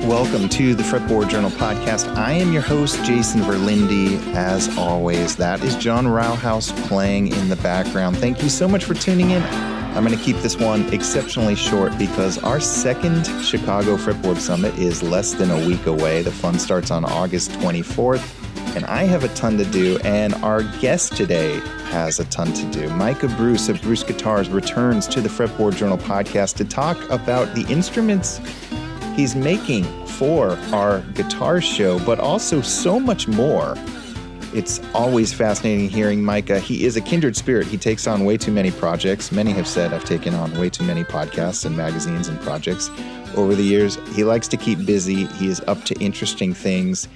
Welcome to the Fretboard Journal podcast. I am your host, Jason Verlinde. As always, that is John Rauhaus playing in the background. Thank you so much for tuning in. I'm going to keep this one exceptionally short because our second Chicago Fretboard Summit is less than a week away. The fun starts on August 24th, and I have a ton to do, and our guest today has a ton to do. Micah Bruce of Bruce Guitars returns to the Fretboard Journal podcast to talk about the instruments he's making for our guitar show, but also so much more. It's always fascinating hearing Micah. He is a kindred spirit. He takes on way too many projects. Many have said I've taken on way too many podcasts and magazines and projects over the years. He likes to keep busy. He is up to interesting things.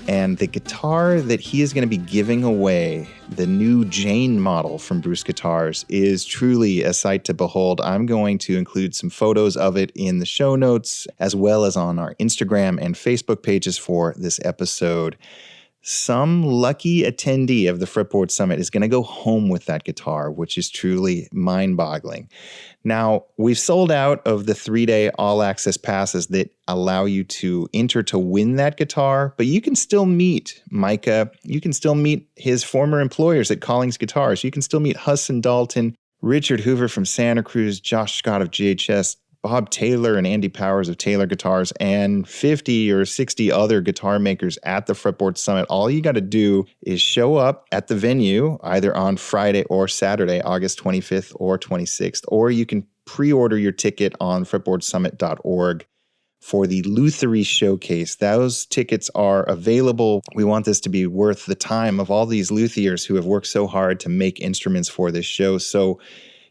And the guitar that he is going to be giving away, the new Jayne model from Bruce Guitars, is truly a sight to behold. I'm going to include some photos of it in the show notes, as well as on our Instagram and Facebook pages for this episode. Some lucky attendee of the Fretboard Summit is going to go home with that guitar, which is truly mind-boggling. Now, we've sold out of the 3-day all-access passes that allow you to enter to win that guitar, but you can still meet Micah. You can still meet his former employers at Collings Guitars. You can still meet Hudson Dalton, Richard Hoover from Santa Cruz, Josh Scott of GHS, Bob Taylor and Andy Powers of Taylor Guitars, and 50 or 60 other guitar makers at the Fretboard Summit. All you got to do is show up at the venue either on Friday or Saturday, August 25th or 26th, or you can pre-order your ticket on fretboardsummit.org for the Lutherie Showcase. Those tickets are available. We want this to be worth the time of all these luthiers who have worked so hard to make instruments for this show. So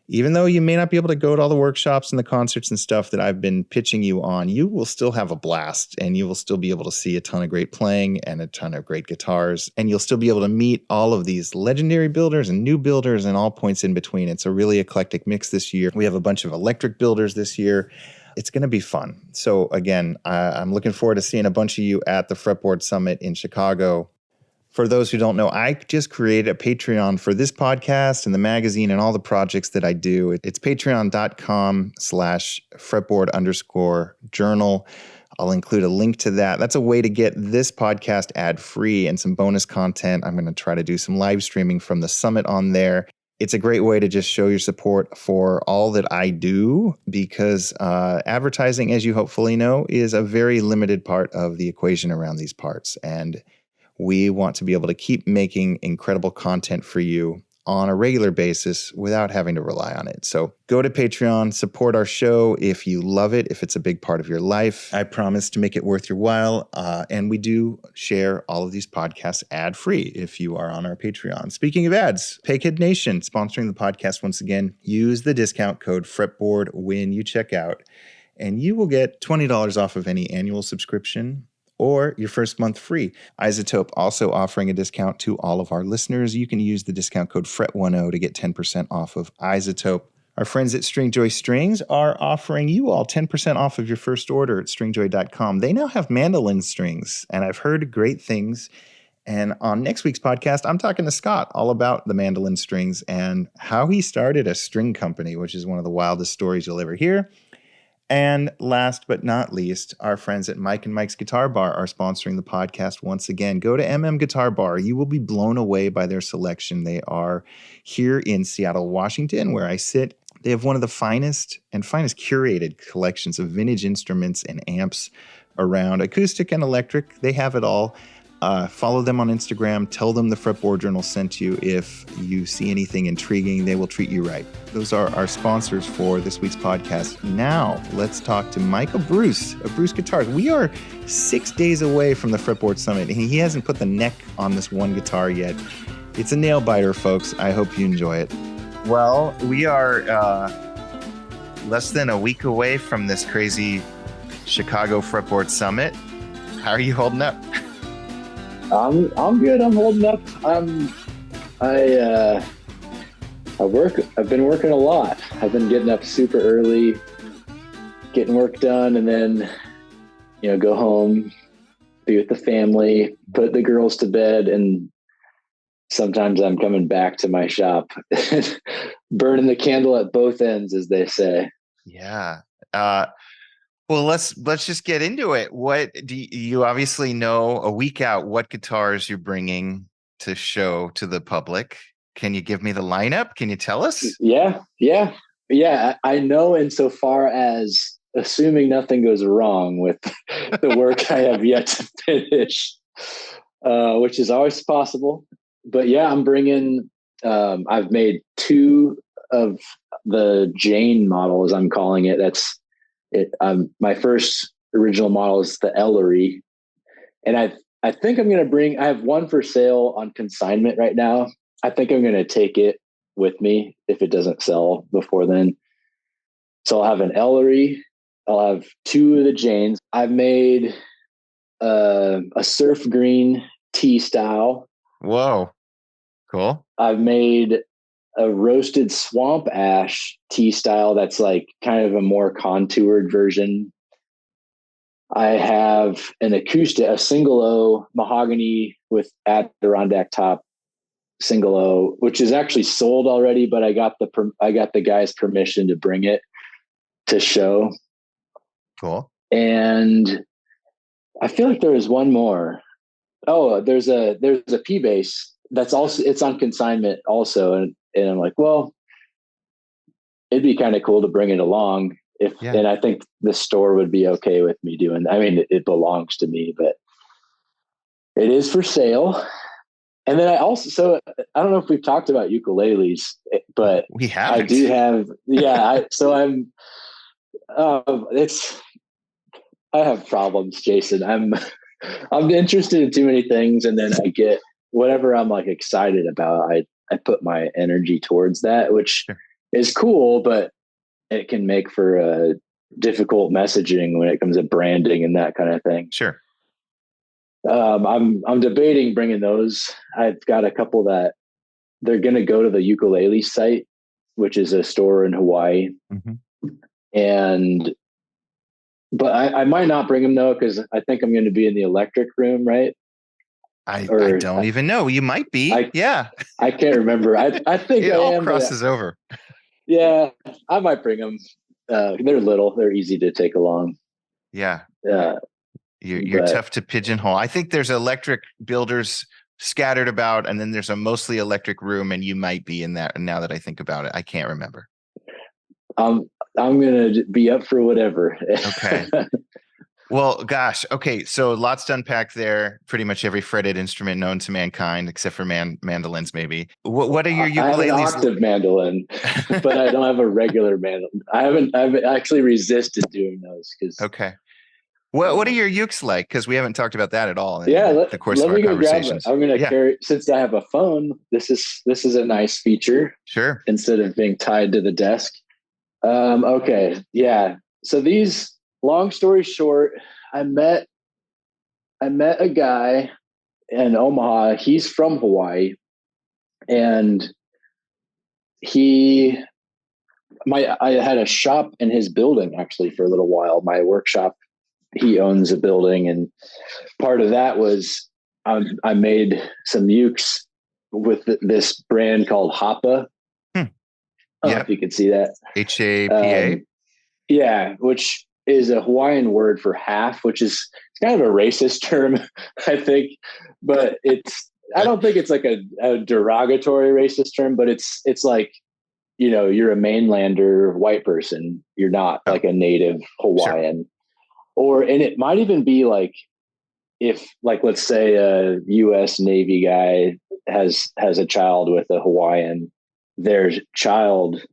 even though you may not be able to go to all the workshops and the concerts and stuff that I've been pitching you on, you will still have a blast, and you will still be able to see a ton of great playing and a ton of great guitars, and you'll still be able to meet all of these legendary builders and new builders and all points in between. It's a really eclectic mix this year. We have a bunch of electric builders this year. It's going to be fun. So again, I'm looking forward to seeing a bunch of you at the Fretboard Summit in Chicago. For those who don't know, I just created a Patreon for this podcast and the magazine and all the projects that I do. It's patreon.com/fretboard_journal. I'll include a link to that. That's a way to get this podcast ad-free and some bonus content. I'm going to try to do some live streaming from the summit on there. It's a great way to just show your support for all that I do, because advertising, as you hopefully know, is a very limited part of the equation around these parts. And we want to be able to keep making incredible content for you on a regular basis without having to rely on it. So go to Patreon, support our show if you love it, if it's a big part of your life. I promise to make it worth your while. And we do share all of these podcasts ad-free if you are on our Patreon. Speaking of ads, Paykid Nation sponsoring the podcast once again. Use the discount code Fretboard when you check out, and you will get $20 off of any annual subscription or your first month free. Isotope also offering a discount to all of our listeners. You can use the discount code FRET10 to get 10% off of Isotope. Our friends at Stringjoy Strings are offering you all 10% off of your first order at stringjoy.com. They now have mandolin strings, and I've heard great things. And on next week's podcast, I'm talking to Scott all about the mandolin strings and how he started a string company, which is one of the wildest stories you'll ever hear. And last but not least, our friends at Mike and Mike's Guitar Bar are sponsoring the podcast once again. Go to MM Guitar Bar. You will be blown away by their selection. They are here in Seattle, Washington, where I sit. They have one of the finest curated collections of vintage instruments and amps around, acoustic and electric. They have it all. Follow them on Instagram. Tell them the Fretboard Journal sent you. If you see anything intriguing, they will treat you right. Those are our sponsors for this week's podcast. Now, let's talk to Micah Bruce of Bruce Guitars. We are 6 days away from the Fretboard Summit, and he hasn't put the neck on this one guitar yet. It's a nail biter, folks. I hope you enjoy it. Well, we are less than a week away from this crazy Chicago Fretboard Summit. How are you holding up? I'm good. I'm holding up. I've been working a lot. I've been getting up super early, getting work done, and then, go home, be with the family, put the girls to bed, and sometimes I'm coming back to my shop, burning the candle at both ends, as they say. Yeah. Well, let's just get into it. What do you obviously know a week out what guitars you're bringing to show to the public? Can you give me the lineup? Can you tell us? Yeah. I know insofar as assuming nothing goes wrong with the work I have yet to finish, which is always possible. But yeah, I'm bringing. I've made two of the Jayne model, as I'm calling it. That's it. My first original model is the Ellery, and I think I'm going to bring. I have one for sale on consignment right now. I think I'm going to take it with me if it doesn't sell before then. So I'll have an Ellery. I'll have two of the Jaynes. I've made a surf green tea style. Whoa, cool. I've made a roasted swamp ash tea style that's like kind of a more contoured version. I have an acoustic, a single O mahogany with Adirondack top single O, which is actually sold already, but I got the guy's permission to bring it to show. Cool. And I feel like there was one more. Oh, there's a P bass that's also, it's on consignment also, and I'm like, well, it'd be kind of cool to bring it along and I think the store would be okay with me doing. I mean, it belongs to me, but it is for sale. And then I also, so I don't know if we've talked about ukuleles, but we haven't. I do have, I have problems, Jason. I'm interested in too many things, and then I get whatever I'm like excited about. I put my energy towards that, which is cool, but it can make for difficult messaging when it comes to branding and that kind of thing. Sure. I'm debating bringing those. I've got a couple that they're going to go to the ukulele site, which is a store in Hawaii. Mm-hmm. But I might not bring them though, because I think I'm going to be in the electric room, right? I don't even know. You might be. I can't remember. I think it all crosses over. Yeah, I might bring them. They're little. They're easy to take along. Yeah. You're tough to pigeonhole. I think there's electric builders scattered about, and then there's a mostly electric room, and you might be in that. And now that I think about it, I can't remember. I'm going to be up for whatever. Okay. Well, gosh. Okay. So lots to unpack there. Pretty much every fretted instrument known to mankind, except for mandolins, maybe. What are your ukuleles? I have an octave mandolin, but I don't have a regular mandolin. I've actually resisted doing those because. Okay. What are your ukes like? Because we haven't talked about that at all in the course of our conversations. I'm going to carry, since I have a phone. This is a nice feature. Sure. Instead of being tied to the desk. Okay. Yeah. So these. Long story short, I met a guy in Omaha. He's from Hawaii, and I had a shop in his building actually for a little while. My workshop. He owns a building, and part of that was I made some ukes with this brand called Hapa. I don't know if you can see that. HAPA. Yeah, which is a Hawaiian word for half, which is kind of a racist term, I think, but I don't think it's like a derogatory racist term, but it's like, you're a mainlander white person. You're not like a native Hawaiian. Sure. And it might even be like, if like, let's say a US Navy guy has a child with a Hawaiian, their child,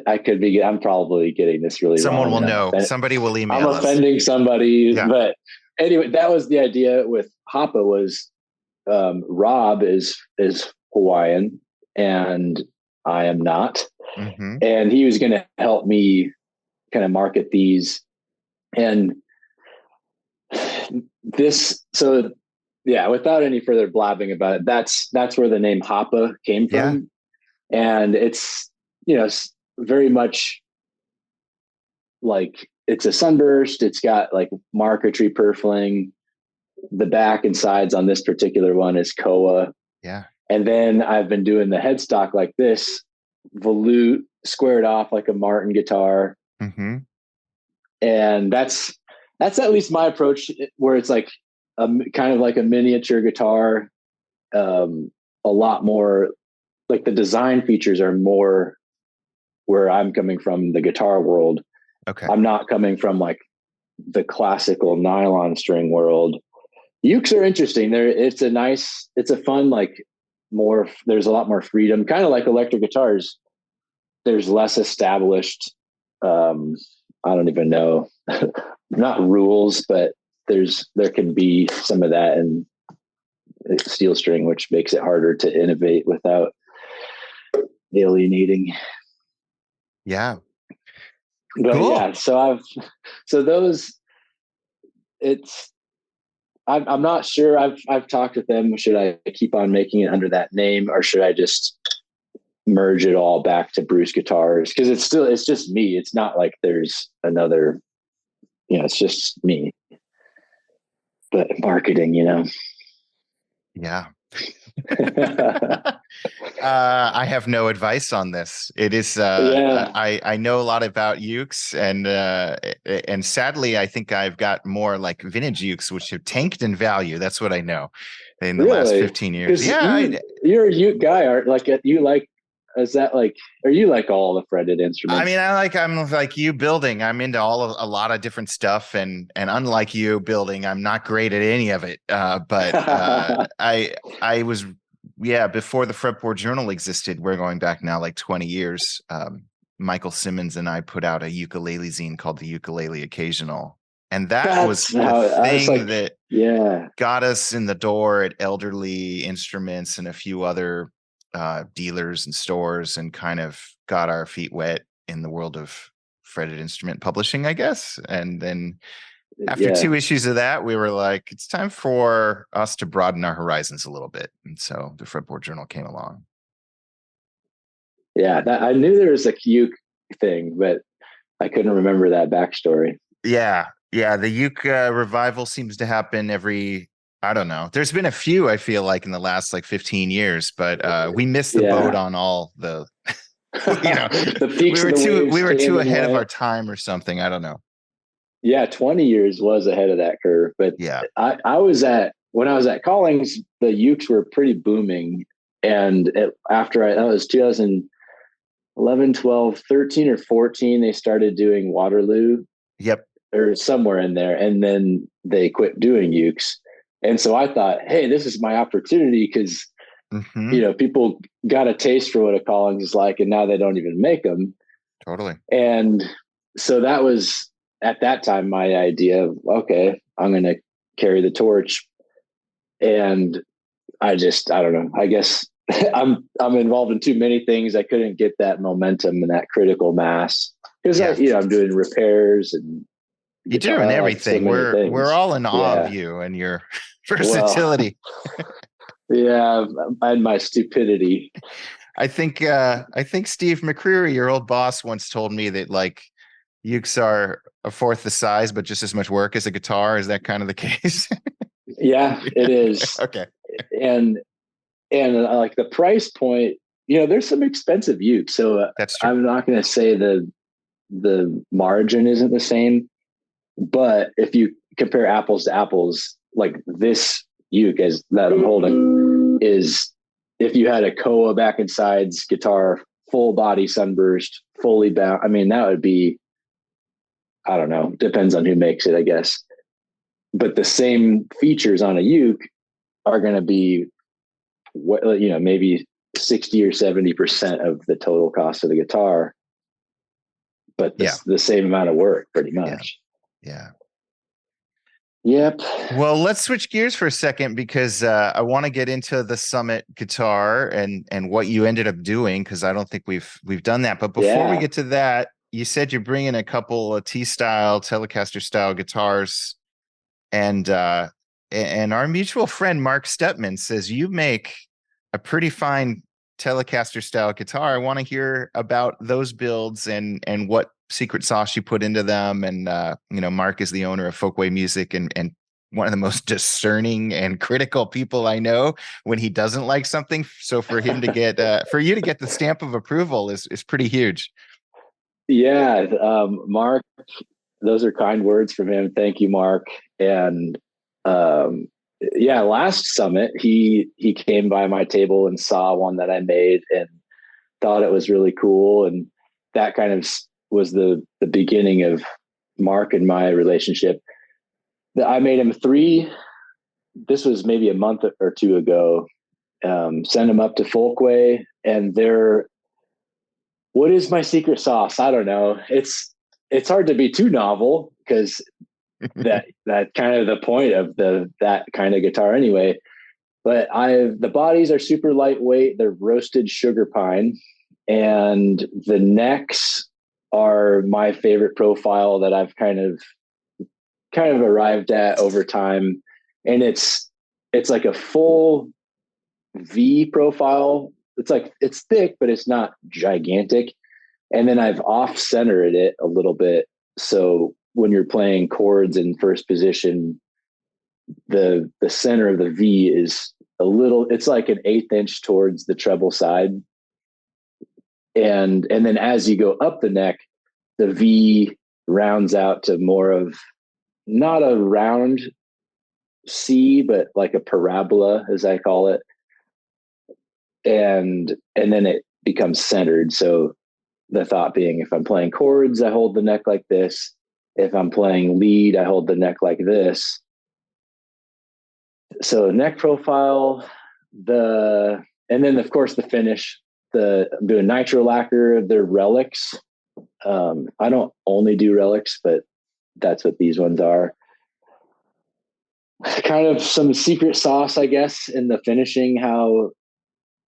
I'm probably getting this really Someone wrong. Someone will know. Somebody will email us. I'm offending somebody, but anyway, that was the idea with Hapa was, Rob is Hawaiian and I am not. Mm-hmm. And he was going to help me kind of market these and without any further blabbing about it, that's where the name Hapa came from. Yeah. And it's, very much like it's a sunburst. It's got like marquetry purfling. The back and sides on this particular one is koa. Yeah. And then I've been doing the headstock like this, volute squared off like a Martin guitar. Mm-hmm. And that's at least my approach, where it's like kind of like a miniature guitar, a lot more like the design features are more where I'm coming from, the guitar world. Okay. I'm not coming from like the classical nylon string world. Ukes are interesting. It's a fun, like there's a lot more freedom, kind of like electric guitars. There's less established, I don't even know, not rules, but there can be some of that in steel string, which makes it harder to innovate without alienating. Yeah. But cool. yeah, so those, I'm not sure. I've talked with them. Should I keep on making it under that name, or should I just merge it all back to Bruce Guitars? Because it's just me. It's not like there's another, it's just me. But marketing, Yeah. I have no advice on this. It is I know a lot about ukes, and sadly I think I've got more like vintage ukes which have tanked in value. That's what I know in the last 15 years. Yeah, you're a uke guy. Is that like, are you like all the fretted instruments? I mean, I'm like you building. I'm into a lot of different stuff, and unlike you building, I'm not great at any of it. But I was, before the Fretboard Journal existed, we're going back now like 20 years. Michael Simmons and I put out a ukulele zine called the Ukulele Occasional, and that was the thing that got us in the door at Elderly Instruments and a few other dealers and stores, and kind of got our feet wet in the world of fretted instrument publishing, I guess. And then after 2 issues of that, we were like, it's time for us to broaden our horizons a little bit. And so the Fretboard Journal came along. Yeah, I knew there was a uke thing, but I couldn't remember that backstory. Yeah. The uke revival seems to happen every, I don't know. There's been a few, I feel like, in the last like 15 years, but we missed the boat on all the, the peaks we were too ahead of our time or something. I don't know. Yeah, 20 years was ahead of that curve. But yeah, when I was at Collings, the ukes were pretty booming. And that was 2011, 12, 13 or 14, they started doing Waterloo. Yep. Or somewhere in there. And then they quit doing ukes. And so I thought, hey, this is my opportunity, because, people got a taste for what a Collings is like, and now they don't even make them. Totally. And so that was, at that time, my idea of, okay, I'm going to carry the torch. And I don't know, I guess I'm involved in too many things. I couldn't get that momentum and that critical mass, because I'm doing repairs and you're doing everything. We're all in awe of you and your versatility. And my stupidity. I think Steve McCreary, your old boss, once told me that like ukes are a fourth the size, but just as much work as a guitar. Is that kind of the case? Yeah, it is. Okay. And like the price point, there's some expensive ukes, so that's true. I'm not going to say the margin isn't the same. But if you compare apples to apples, like this uke that I'm holding is, if you had a Koa back and sides guitar, full body sunburst, fully bound, I mean, that would be, I don't know, depends on who makes it, I guess. But the same features on a uke are going to be, maybe 60 or 70% of the total cost of the guitar, but the same amount of work, pretty much. Yeah. Yep. Well, let's switch gears for a second, because I want to get into the Summit guitar and what you ended up doing, because I don't think we've done that. But before we get to that, you said you're bringing a couple of T-style, Telecaster style guitars, and our mutual friend Mark Stepman says you make a pretty fine Telecaster style guitar. I want to hear about those builds and what secret sauce you put into them. And Mark is the owner of Folkway Music and one of the most discerning and critical people I know when he doesn't like something. So for him to get for you to get the stamp of approval is pretty huge. Yeah, Mark, those are kind words from him. Thank you, Mark. And last summit, he came by my table and saw one that I made and thought it was really cool. And that kind of was the beginning of Mark and my relationship. I made him 3. This was maybe a month or 2 ago. Send them up to Folkway, and what is my secret sauce? I don't know. It's hard to be too novel, because that kind of the point of that kind of guitar anyway. But the bodies are super lightweight. They're roasted sugar pine, and the necks are my favorite profile that I've kind of arrived at over time. And it's like a full V profile. It's thick, but it's not gigantic. And then I've off-centered it a little bit. So when you're playing chords in first position, the center of the V is it's like an 1/8 inch towards the treble side. And then as you go up the neck, the V rounds out to more of not a round C, but like a parabola, as I call it. And then it becomes centered. So the thought being, if I'm playing chords, I hold the neck like this. If I'm playing lead, I hold the neck like this. So neck profile, and then of course the finish, I'm doing nitro lacquer, they're relics. I don't only do relics, but that's what these ones are. Kind of some secret sauce, I guess, in the finishing, how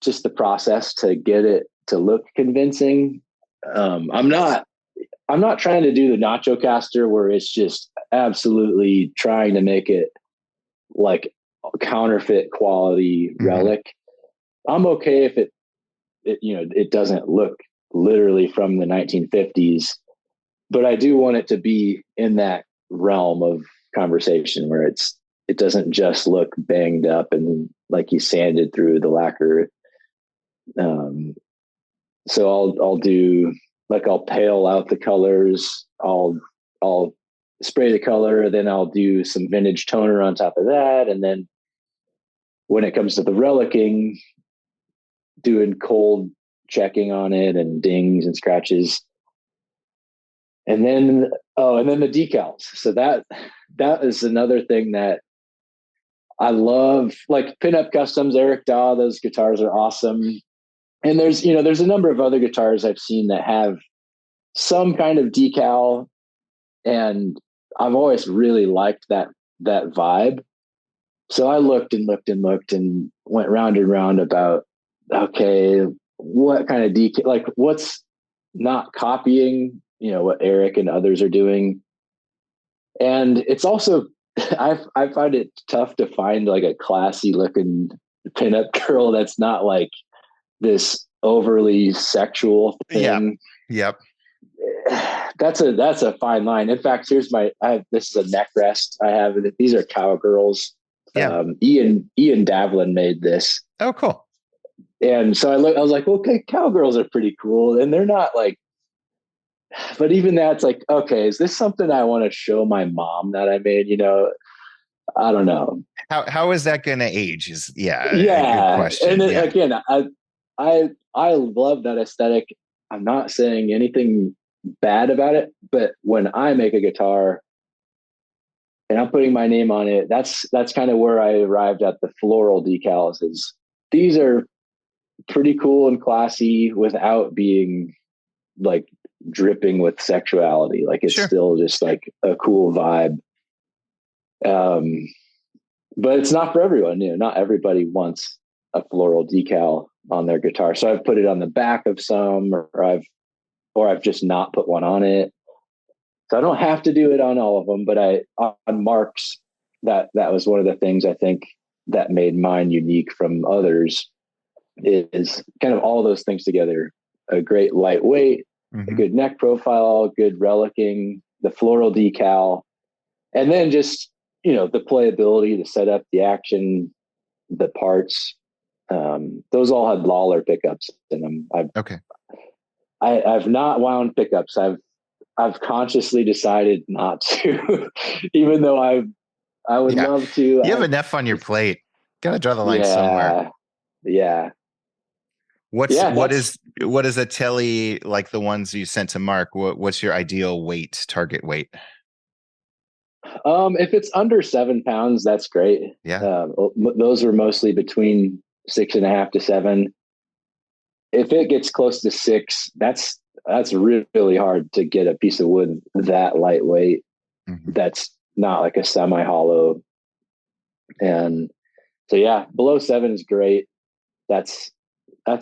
just the process to get it to look convincing. I'm not trying to do the nacho caster where it's just absolutely trying to make it like counterfeit quality relic. I'm okay if it doesn't look literally from the 1950s, but I do want it to be in that realm of conversation where it doesn't just look banged up and like you sanded through the lacquer. So I'll do, like, I'll pale out the colors. I'll spray the color, then I'll do some vintage toner on top of that. And then when it comes to the relicing, doing cold checking on it and dings and scratches. And then the decals. So that is another thing that I love, like Pinup Customs, Eric Daw, those guitars are awesome. And there's a number of other guitars I've seen that have some kind of decal, and I've always really liked that vibe. So I looked and went round and round about, okay, what kind of decal, like what's not copying, what Eric and others are doing. And it's also, I find it tough to find like a classy looking pinup girl that's not like this overly sexual thing. Yep. That's a fine line. In fact, this is a neck rest I have. These are cowgirls. Yeah. Ian Davlin made this. Oh, cool. And so I was like, okay, cowgirls are pretty cool. And they're not like, but even that's like, okay, is this something I want to show my mom that I made? I don't know. How is that going to age? Yeah. A good question. And again, I love that aesthetic. I'm not saying anything bad about it, but when I make a guitar and I'm putting my name on it, that's kind of where I arrived at the floral decals. Is these are pretty cool and classy without being like dripping with sexuality. Like it's still just like a cool vibe. But it's not for everyone. Not everybody wants a floral decal on their guitar. So I've put it on the back of some, or I've just not put one on it. So I don't have to do it on all of them, but on Mark's, that was one of the things I think that made mine unique from others, is kind of all those things together. A great lightweight, a good neck profile, good relicing, the floral decal, and then just, the playability, the setup, the action, the parts. Those all had Lawler pickups in them. I've not wound pickups. I've consciously decided not to, even though I would Yeah. love to. You have enough on your plate. Got to draw the line somewhere. Yeah, yeah, What yeah. is a Tele like the ones you sent to Mark? What's your ideal weight, target weight? If it's under 7 pounds, that's great. Yeah. Those are mostly between 6.5 to 7. If it gets close to 6, that's really hard to get a piece of wood that lightweight. Mm-hmm. That's not like a semi-hollow. And so, yeah, below 7 is great. That's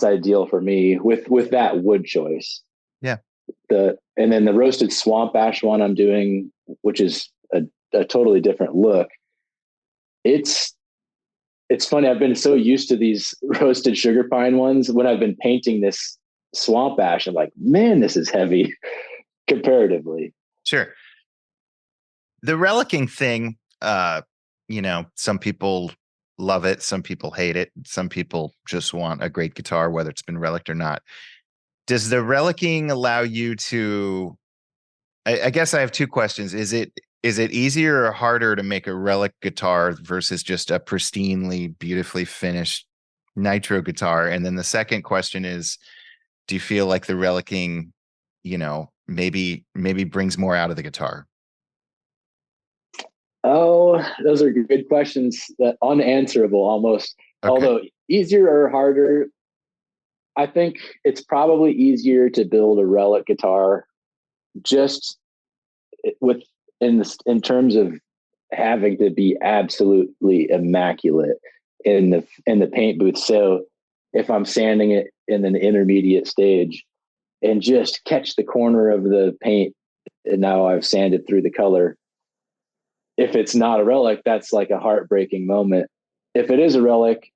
ideal for me with that wood choice. Yeah. And then the roasted swamp ash one I'm doing, which is a totally different look. It's funny. I've been so used to these roasted sugar pine ones. When I've been painting this swamp ash, I'm like, man, this is heavy comparatively. Sure. The relicing thing, some people love it. Some people hate it. Some people just want a great guitar, whether it's been reliced or not. Does the relicing allow you to, I guess I have two questions. Is it easier or harder to make a relic guitar versus just a pristinely, beautifully finished nitro guitar? And then the second question is, do you feel like the relicing, maybe brings more out of the guitar? Oh, those are good questions that unanswerable almost. Okay. Although easier or harder, I think it's probably easier to build a relic guitar just in terms of having to be absolutely immaculate in the paint booth. So if I'm sanding it in an intermediate stage and just catch the corner of the paint, and now I've sanded through the color. If it's not a relic, that's like a heartbreaking moment. If it is a relic,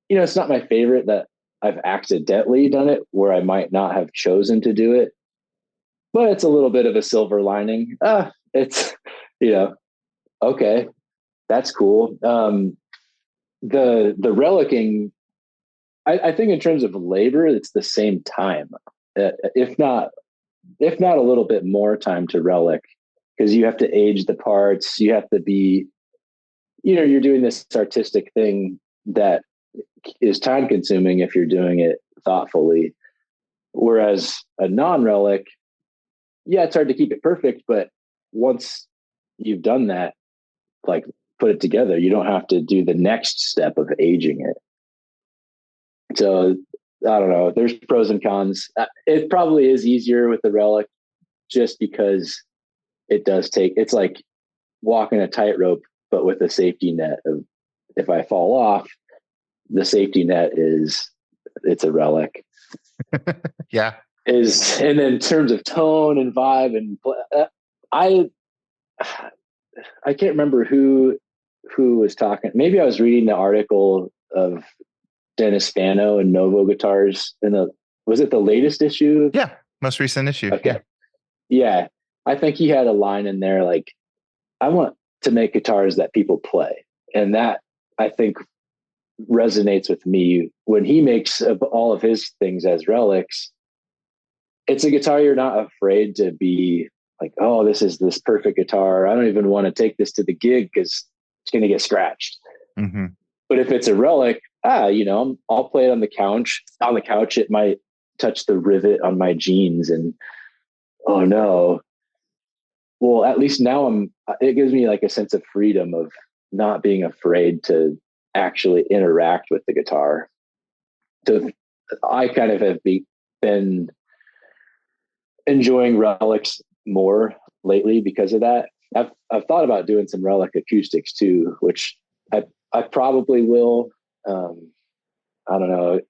it's not my favorite that I've accidentally done it where I might not have chosen to do it, but it's a little bit of a silver lining. It's, okay, that's cool. The relicing, I think in terms of labor, it's the same time, if not a little bit more time to relic, because you have to age the parts. You have to be, you're doing this artistic thing that is time consuming if you're doing it thoughtfully. Whereas a non-relic, yeah, it's hard to keep it perfect, but once you've done that, like put it together, you don't have to do the next step of aging it. So I don't know. There's pros and cons. It probably is easier with the relic just because it's like walking a tightrope, but with a safety net of, if I fall off, the safety net it's a relic. Yeah. And then in terms of tone and vibe and I can't remember who was talking. Maybe I was reading the article of Dennis Spano and Novo Guitars was it the latest issue? Yeah. Most recent issue. Okay. Yeah. I think he had a line in there like, I want to make guitars that people play. And that, I think, resonates with me. When he makes all of his things as relics, it's a guitar you're not afraid to be like, oh, this is this perfect guitar. I don't even want to take this to the gig because it's going to get scratched. Mm-hmm. But if it's a relic, I'll play it on the couch. On the couch, it might touch the rivet on my jeans, and oh no. Well, at least now it gives me like a sense of freedom of not being afraid to actually interact with the guitar. So I kind of have been enjoying relics more lately because of that. I've thought about doing some relic acoustics too, which I probably will. I don't know.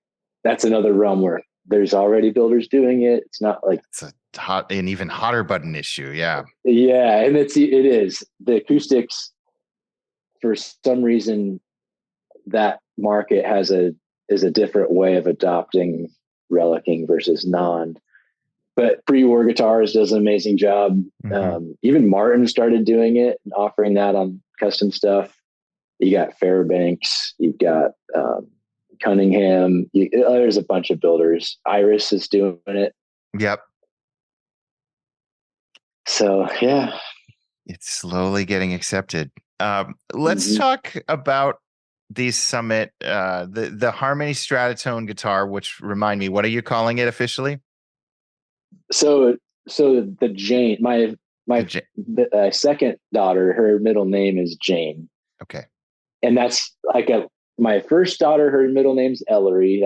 That's another realm where there's already builders doing it. It's not like it's an even hotter button issue. Yeah. Yeah. And it is the acoustics, for some reason, that market is a different way of adopting relicing versus non. But Pre-War Guitars does an amazing job. Mm-hmm. Even Martin started doing it and offering that on custom stuff. You got Fairbanks, you've got Cunningham. There's a bunch of builders. Iris is doing it. Yep. So yeah. It's slowly getting accepted. Let's Mhm. talk about the Summit, the Harmony Stratotone guitar, which remind me, what are you calling it officially? So the Jayne, The my J- second daughter, her middle name is Jayne, okay. and that's like my first daughter, her middle name's Ellery.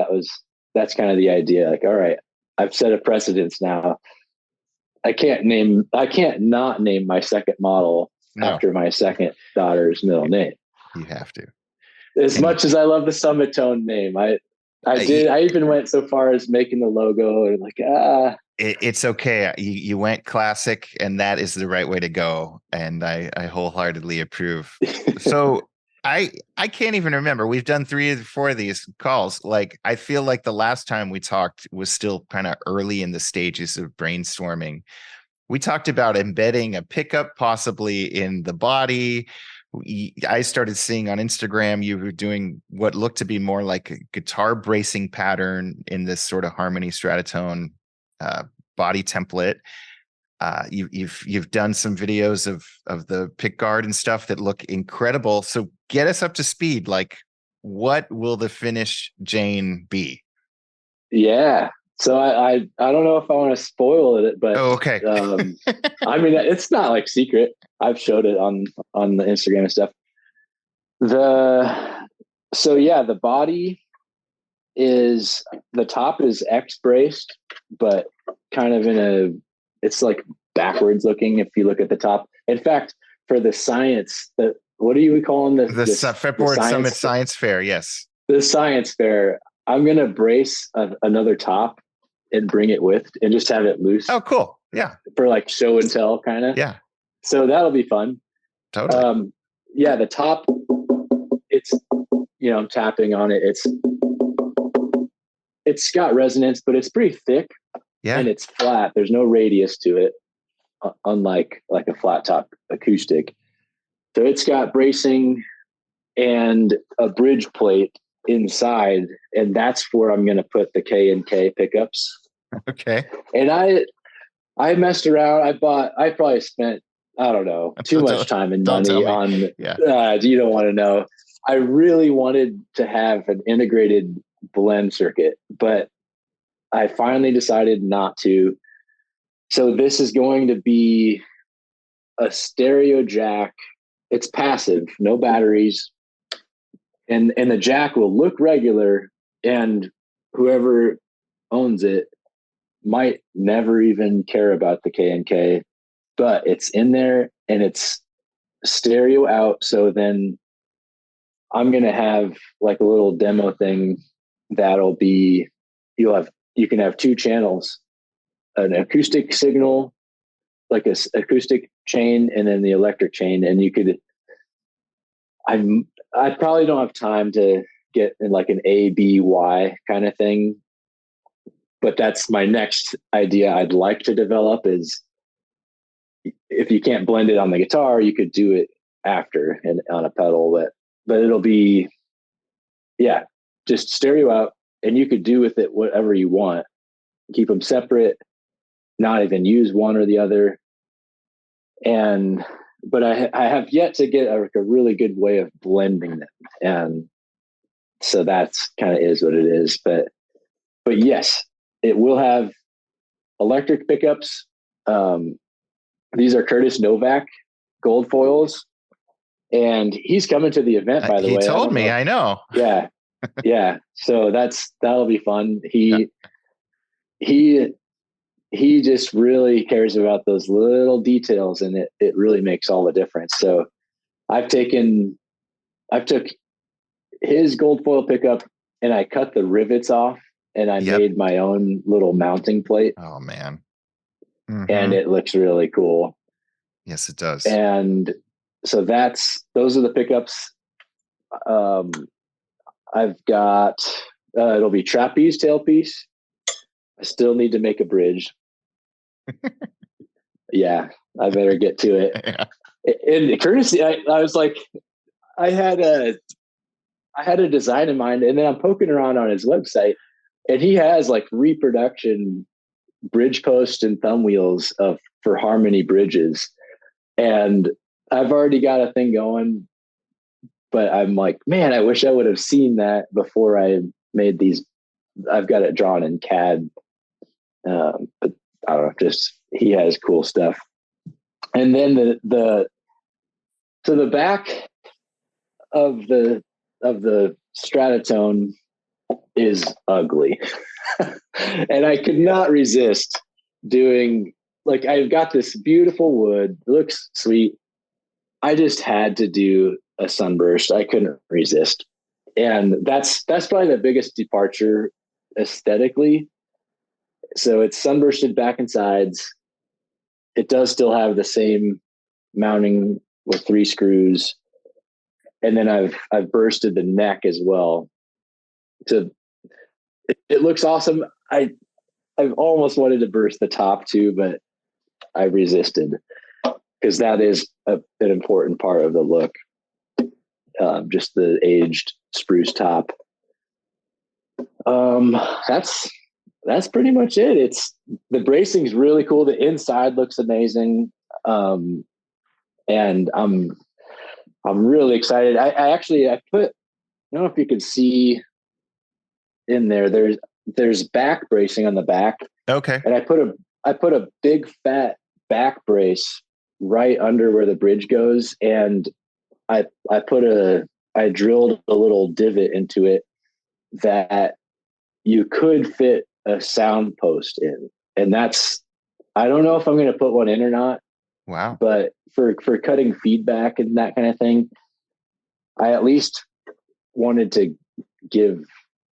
That's kind of the idea. Like, all right, I've set a precedence now. I can't not name my second model No, after my second daughter's middle name. you have to. As And much as I love the Summit Tone name, y- I even went so far as making the logo and like, it's okay. You went classic, and that is the right way to go. And I wholeheartedly approve. So I can't even remember. We've done 3 or 4 of these calls. Like, I feel like the last time we talked was still kind of early in the stages of brainstorming. We talked about embedding a pickup possibly in the body. I started seeing on Instagram you were doing what looked to be more like a guitar bracing pattern in this sort of Harmony Stratotone uh, body template. You've done some videos of the pick guard and stuff that look incredible. So get us up to speed. Like, what will the finish Jayne be? yeah. So I don't know if I want to spoil it, but Oh, okay. um, I mean it's not like secret. I've showed it on the Instagram and stuff. The so yeah, the body is the top is X braced, but kind of in a it's like backwards looking if you look at the top. In fact, for the science, the what are you calling the Fretboard Summit science Science Fair. Yes. the science fair? I'm gonna brace another top and bring it with and just have it loose Oh, cool. Yeah. for like show and tell kind of. Yeah. So that'll be fun. Totally. Yeah, the top, it's I'm tapping on it. It's got resonance, but it's pretty thick Yeah. and it's flat. There's no radius to it, unlike like a flat top acoustic. So it's got bracing and a bridge plate inside, and that's where I'm going to put the K and K pickups. Okay. And I messed around. I probably spent, I don't know, too much time and Don't tell money me. on, Yeah. you don't want to know. I really wanted to have an integrated blend circuit, but I finally decided not to. So this is going to be a stereo jack. It's passive, no batteries, and the jack will look regular, and whoever owns it might never even care about the K and K, but it's in there and it's stereo out. So then I'm gonna have like a little demo thing that'll be you can have 2 channels, an acoustic signal, like a acoustic chain, and then the electric chain, and you could I probably don't have time to get in like an A B Y kind of thing, but that's my next idea I'd like to develop is if you can't blend it on the guitar, you could do it after and on a pedal, but it'll be yeah, just stereo out, and you could do with it whatever you want. Keep them separate, not even use one or the other. And but I have yet to get a really good way of blending them, and so that's kind of is what it is. But yes, it will have electric pickups. Um, these are Curtis Novak gold foils, and he's coming to the event. By the He way, I told don't me. know. I know. Yeah, yeah. So that'll be fun. Yeah. He he just really cares about those little details, and it really makes all the difference. So I've took his gold foil pickup and I cut the rivets off and I Yep. made my own little mounting plate, Oh man. and Mm-hmm. it looks really cool. Yes, it does. And so those are the pickups. Um, I've got it'll be trapeze tailpiece. I still need to make a bridge. Yeah, I better get to it. Yeah. And courtesy, I was like, I had a design in mind, and then I'm poking around on his website, and he has like reproduction bridge posts and thumb wheels of for Harmony bridges. And I've already got a thing going, but I'm like, man, I wish I would have seen that before I made these. I've got it drawn in CAD. But I don't know, just he has cool stuff. And then the back of the Stratotone is ugly. And I could not resist doing, like, I've got this beautiful wood, it looks sweet. I just had to do a sunburst. I couldn't resist. And that's probably the biggest departure aesthetically. So it's sunbursted back and sides. It does still have the same mounting with 3 screws. And then I've bursted the neck as well. It looks awesome. I've almost wanted to burst the top too, but I resisted because that is an important part of the look. Just the aged spruce top. That's pretty much it. It's the bracing's really cool. The inside looks amazing. And I'm really excited. I put, I don't know if you can see in there, there's back bracing on the back. Okay. And I put a big fat back brace right under where the bridge goes. And I drilled a little divot into it that you could fit a sound post in. And I don't know if I'm going to put one in or not. Wow. But for cutting feedback and that kind of thing, I at least wanted to give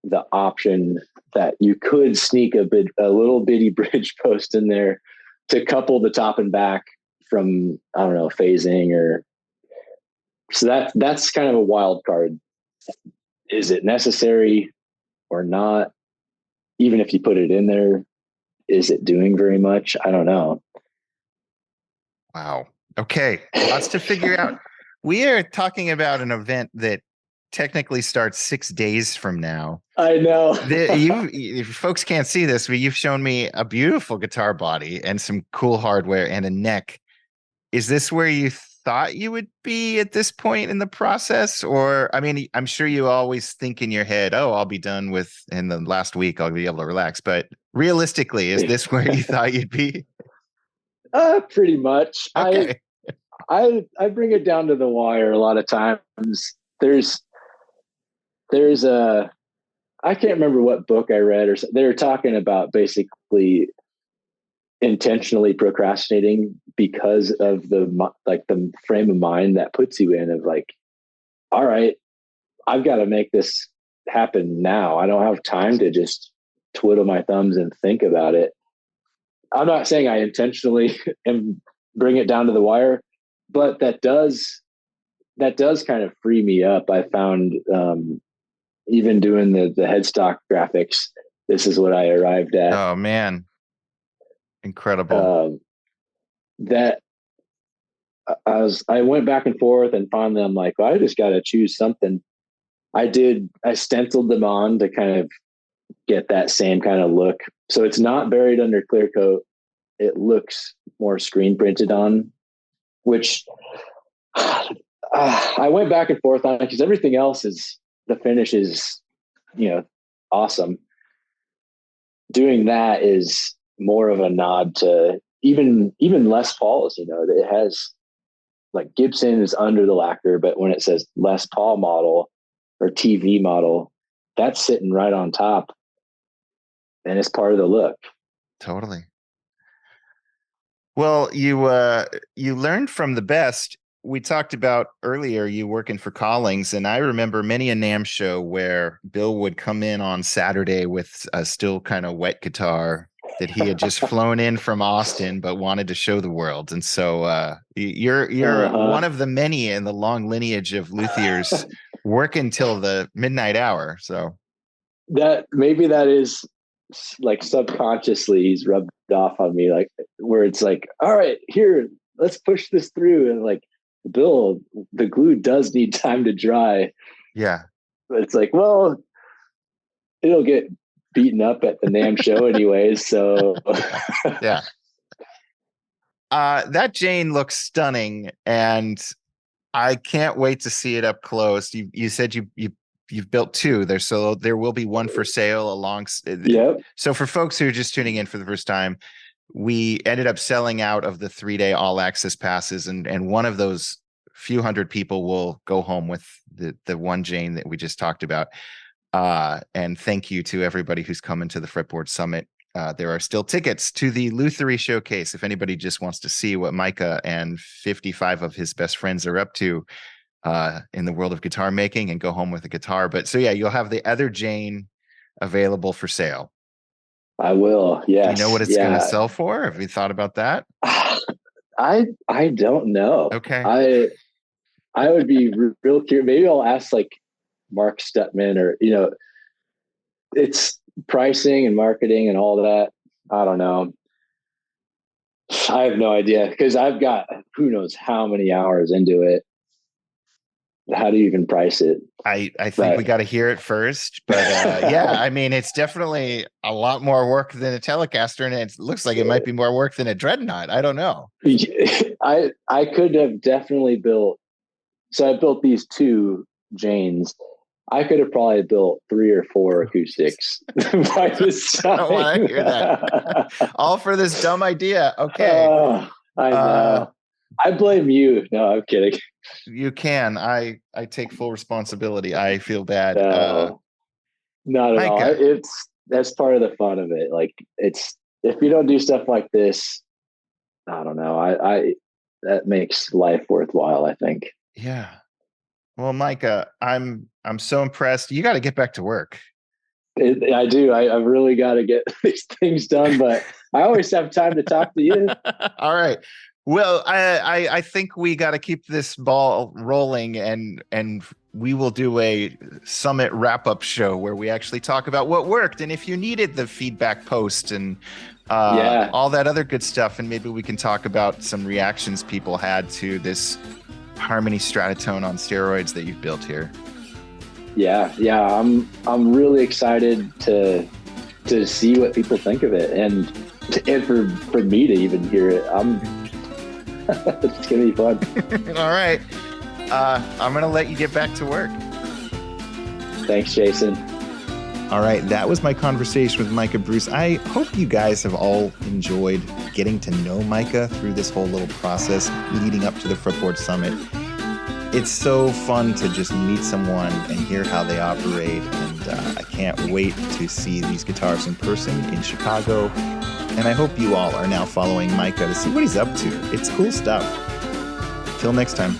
the option that you could sneak a little bitty bridge post in there to couple the top and back from, I don't know, phasing or, so that's kind of a wild card. Is it necessary or not? Even if you put it in there, is it doing very much? I don't know. Wow. Okay. Lots to figure out. We are talking about an event that technically starts 6 days from now. I know. If folks can't see this, but you've shown me a beautiful guitar body and some cool hardware and a neck. Is this where you thought you would be at this point in the process? Or, I mean, I'm sure you always think in your head, oh, I'll be done in the last week, I'll be able to relax. But realistically, is this where you thought you'd be? Pretty much. Okay. I bring it down to the wire a lot of times. There's I can't remember what book I read, or they were talking about basically intentionally procrastinating because of the frame of mind that puts you in of like, all right, I've got to make this happen now. I don't have time to just twiddle my thumbs and think about it. I'm not saying I intentionally bring it down to the wire, but that does kind of free me up. I found, even doing the headstock graphics, this is what I arrived at. Oh man. Incredible. That I went back and forth, and finally I'm like, well, I just got to choose something. I stenciled them on to kind of get that same kind of look. So it's not buried under clear coat. It looks more screen printed on, which I went back and forth on because everything else the finish is, awesome. Doing that is more of a nod to even Les Pauls, it has like Gibson is under the lacquer, but when it says Les Paul model or TV model, that's sitting right on top and it's part of the look. Totally. Well, you learned from the best. We talked about earlier you working for Collings, and I remember many a NAMM show where Bill would come in on Saturday with a still kind of wet guitar that he had just flown in from Austin but wanted to show the world. And so you're one of the many in the long lineage of luthiers working till the midnight hour. So that is like subconsciously he's rubbed off on me, like where it's like, all right, here, let's push this through. And like, Bill, the glue does need time to dry. Yeah. But it's like, well, it'll get beaten up at the NAMM show anyways. So yeah. That Jayne looks stunning, and I can't wait to see it up close. You said you've built two there, so there will be one for sale along. Yep. So for folks who are just tuning in for the first time, we ended up selling out of the 3-day all access passes, and one of those few hundred people will go home with the one Jayne that we just talked about. And thank you to everybody who's coming to the Fretboard Summit. There are still tickets to the Luthery Showcase if anybody just wants to see what Micah and 55 of his best friends are up to in the world of guitar making, and go home with a guitar. But so yeah, you'll have the other Jayne available for sale. I will. Yes. Do you know what it's going to sell for? Have you thought about that? I don't know. Okay. I would be real curious. Maybe I'll ask like Mark Stutman, or it's pricing and marketing and all that. I don't know. I have no idea, because I've got who knows how many hours into it. How do you even price it? I think we got to hear it first, but yeah, I mean, it's definitely a lot more work than a Telecaster, and it looks like it might be more work than a Dreadnought. I don't know. I could have definitely built. So I built these two Jaynes. I could have probably built 3 or 4 acoustics by this time. I don't want to hear that. All for this dumb idea. Okay. I know. I blame you. No, I'm kidding. You can. I take full responsibility. I feel bad. No, not at all. That's part of the fun of it. Like, it's, if you don't do stuff like this, I don't know. I that makes life worthwhile, I think. Yeah. Well, Micah, I'm so impressed. You got to get back to work. I do. I've really got to get these things done, but I always have time to talk to you. All right. Well, I think we got to keep this ball rolling, and we will do a summit wrap-up show where we actually talk about what worked, and if you needed the feedback post and all that other good stuff, and maybe we can talk about some reactions people had to this Harmony Stratotone on steroids that you've built here. Yeah. I'm really excited to see what people think of it, and for me to even hear it. It's gonna be fun. All right. I'm gonna let you get back to work. Thanks, Jason. All right, that was my conversation with Micah Bruce. I hope you guys have all enjoyed getting to know Micah through this whole little process leading up to the Fretboard Summit. It's so fun to just meet someone and hear how they operate, and I can't wait to see these guitars in person in Chicago. And I hope you all are now following Micah to see what he's up to. It's cool stuff. Till next time.